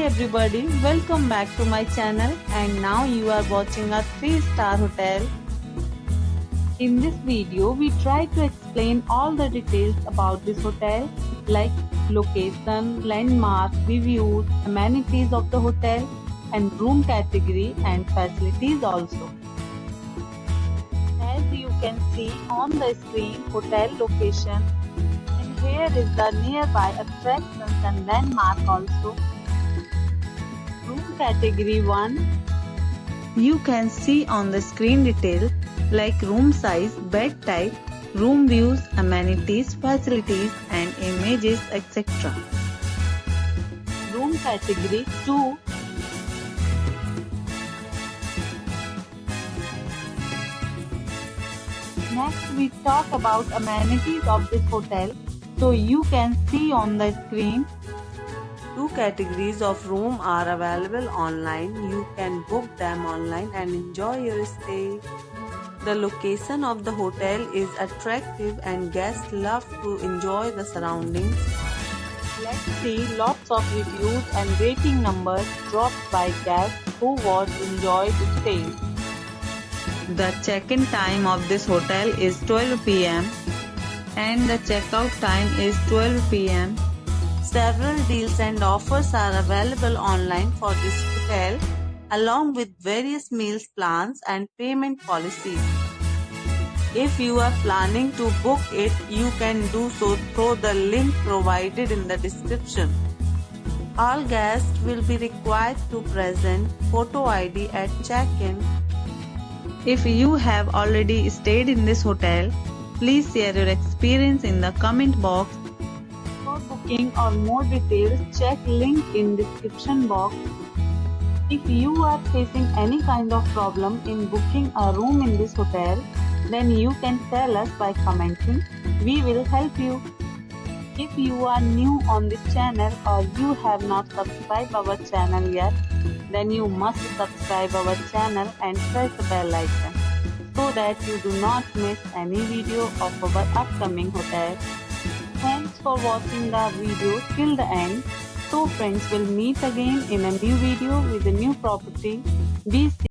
everybody, welcome back to my channel, and now you are watching a 3-star hotel. In this video, we try to explain all the details about this hotel like location, landmark, reviews, amenities of the hotel and room category and facilities also. As you can see on the screen, hotel location, and here is the nearby attractions and landmark also. Room category 1. You can see on the screen details like room size, bed type, room views, amenities, facilities and images, etc. Room category 2. Next we talk about amenities of this hotel. So you can see on the screen, 2 categories of room are available online. You can book them online and enjoy your stay. The location of the hotel is attractive and guests love to enjoy the surroundings. Let's see lots of reviews and rating numbers dropped by guests who would enjoy the stay. The check-in time of this hotel is 12 p.m. and the checkout time is 12 p.m. Several deals and offers are available online for this hotel, along with various meals plans and payment policies. If you are planning to book it, you can do so through the link provided in the description. All guests will be required to present photo ID at check-in. If you have already stayed in this hotel, please share your experience in the comment box. For booking or more details, check link in description box. If you are facing any kind of problem in booking a room in this hotel, then you can tell us by commenting. We will help you. If you are new on this channel or you have not subscribed our channel yet, then you must subscribe our channel and press the bell icon so that you do not miss any video of our upcoming hotel. Thanks for watching the video till the end. So friends, will meet again in a new video with a new property. Be safe.